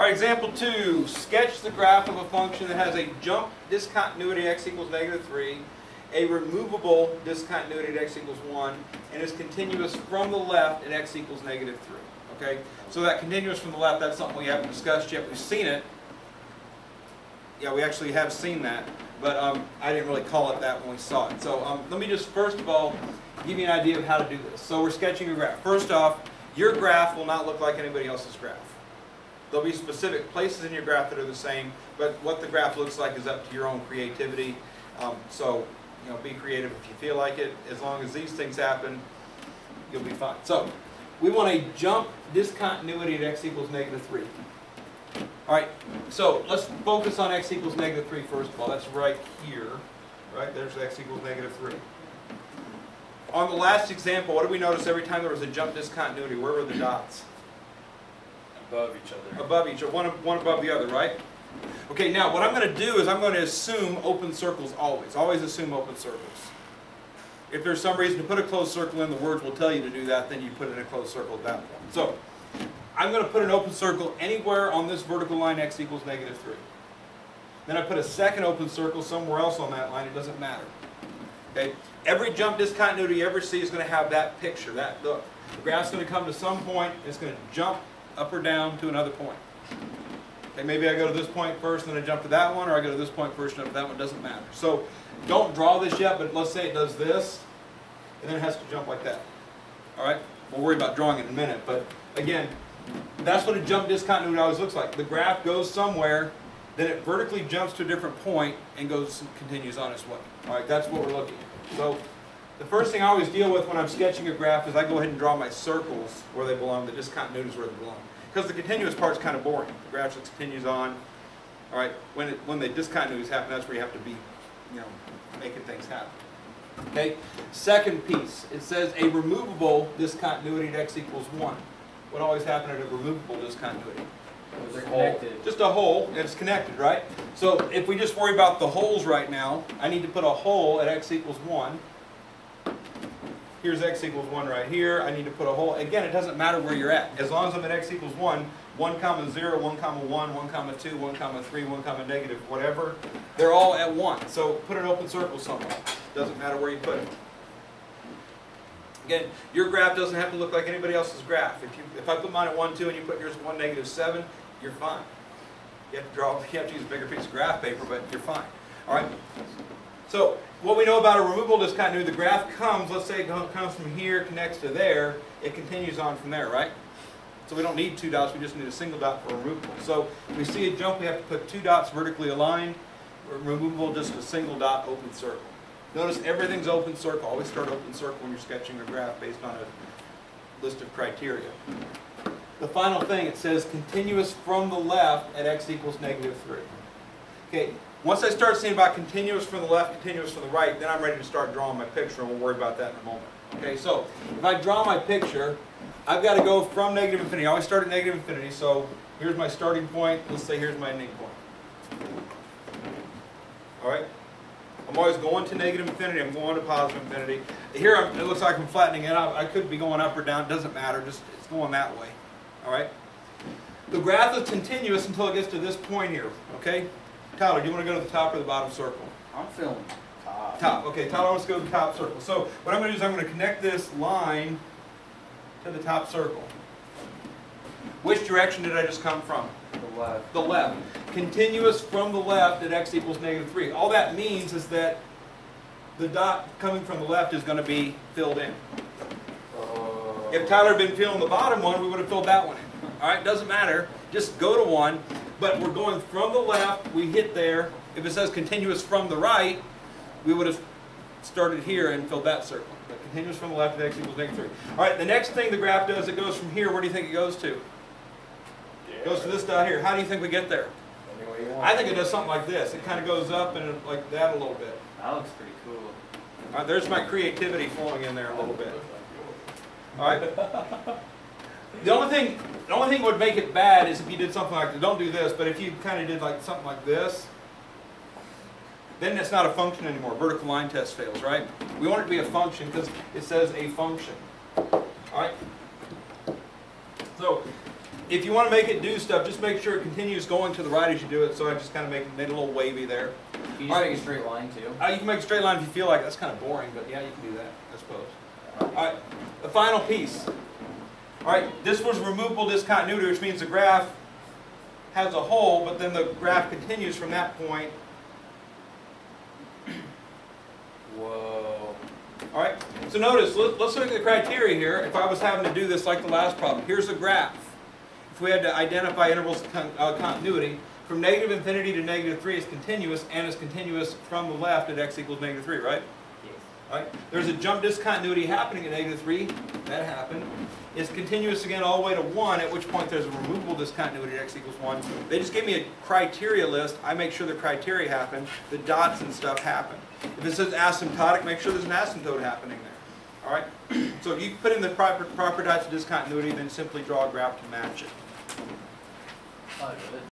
All right, example 2. Sketch the graph of a function that has a jump discontinuity x equals -3, a removable discontinuity at x equals 1, and is continuous from the left at x equals -3. Okay? So that continuous from the left, that's something we haven't discussed yet. We've seen it. Yeah, we actually have seen that, but I didn't really call it that when we saw it. So let me just first of all give you an idea of how to do this. So we're sketching a graph. First off, your graph will not look like anybody else's graph. There'll be specific places in your graph that are the same, but what the graph looks like is up to your own creativity. So, you know, be creative if you feel like it. As long as these things happen, you'll be fine. So, we want a jump discontinuity at x equals -3. All right, so let's focus on x equals -3 first of all. That's right here. Right, there's x equals -3. On the last example, what did we notice every time there was a jump discontinuity? Where were the dots? Above each other. Above each other, one above the other, right? Okay, now what I'm going to do is I'm going to assume open circles always. Always assume open circles. If there's some reason to put a closed circle in, the words will tell you to do that, then you put it in a closed circle at that point. So, I'm going to put an open circle anywhere on this vertical line x equals -3. Then I put a second open circle somewhere else on that line, it doesn't matter. Okay? Every jump discontinuity you ever see is going to have that picture, that look. The graph's going to come to some point, it's going to jump up or down to another point. Okay, maybe I go to this point first, and then I jump to that one, or I go to this point first and jump to that one, doesn't matter. So don't draw this yet, but let's say it does this, and then it has to jump like that. Alright? We'll worry about drawing it in a minute, but again, that's what a jump discontinuity always looks like. The graph goes somewhere, then it vertically jumps to a different point and continues on its way. Alright, that's what we're looking at. So the first thing I always deal with when I'm sketching a graph is I go ahead and draw my circles where they belong, the discontinuities where they belong. Because the continuous part is kind of boring. The graph just continues on. All right, when the discontinuities happen, that's where you have to be, you know, making things happen. Okay. Second piece, it says a removable discontinuity at x equals 1. What always happens at a removable discontinuity? They're connected. Just a hole, and it's connected, right? So if we just worry about the holes right now, I need to put a hole at x equals 1. Here's x equals 1 right here. I need to put a hole. Again, it doesn't matter where you're at. As long as I'm at x equals 1, 1 comma 0, 1 comma 1, 1 comma 2, 1 comma 3, 1 comma negative, whatever, they're all at 1. So put an open circle somewhere. Doesn't matter where you put it. Again, your graph doesn't have to look like anybody else's graph. If I put mine at 1, 2, and you put yours at 1, -7, you're fine. You have to use a bigger piece of graph paper, but you're fine. All right? So, what we know about a removable discontinuity, the graph comes, let's say it comes from here, connects to there, it continues on from there, right? So we don't need 2 dots, we just need a single dot for removable. So, if we see a jump, we have to put 2 dots vertically aligned. Removable, just a single dot open circle. Notice everything's open circle. Always start open circle when you're sketching a graph based on a list of criteria. The final thing, it says continuous from the left at x equals -3. Okay. Once I start seeing about continuous from the left, continuous from the right, then I'm ready to start drawing my picture, and we'll worry about that in a moment. Okay, so if I draw my picture, I've got to go from negative infinity. I always start at negative infinity, so here's my starting point. Let's say here's my ending point. Alright? I'm always going to negative infinity, I'm going to positive infinity. Here it looks like I'm flattening it out. I could be going up or down, it doesn't matter, just it's going that way. Alright? The graph is continuous until it gets to this point here. Okay? Tyler, do you want to go to the top or the bottom circle? I'm feeling top. Top. Okay, Tyler wants to go to the top circle. So what I'm going to do is I'm going to connect this line to the top circle. Which direction did I just come from? The left. The left. Continuous from the left at x equals -3. All that means is that the dot coming from the left is going to be filled in. If Tyler had been filling the bottom one, we would have filled that one in. Alright, doesn't matter. Just go to one. But we're going from the left, we hit there. If it says continuous from the right, we would have started here and filled that circle. But continuous from the left at x equals -3. Alright, the next thing the graph does, it goes from here. Where do you think it goes to? It goes to this dot here. How do you think we get there? I think it does something like this. It kind of goes up and like that a little bit. That looks pretty cool. Alright, there's my creativity flowing in there a little bit. Alright? The only thing that would make it bad is if you did something like this. Don't do this, but if you kind of did like something like this, then it's not a function anymore. Vertical line test fails, right? We want it to be a function because it says a function. Alright? So, if you want to make it do stuff, just make sure it continues going to the right as you do it. So I just kind of made it a little wavy there. Can you just make a straight line too? You can make a straight line if you feel like it. That's kind of boring, but yeah, you can do that, I suppose. Alright, the final piece. Alright, this was removable discontinuity, which means the graph has a hole, but then the graph continues from that point. Whoa. Alright, so notice, let's look at the criteria here. If I was having to do this like the last problem, here's a graph. If we had to identify intervals of continuity, from negative infinity to negative 3 is continuous, and is continuous from the left at x equals negative 3, right? Yes. Right? There's a jump discontinuity happening at negative 3. That happened. It's continuous again all the way to 1, at which point there's a removable discontinuity at x equals 1. They just gave me a criteria list. I make sure the criteria happen. The dots and stuff happen. If it says asymptotic, make sure there's an asymptote happening there. All right? So if you put in the proper types of discontinuity, then simply draw a graph to match it. Oh, good.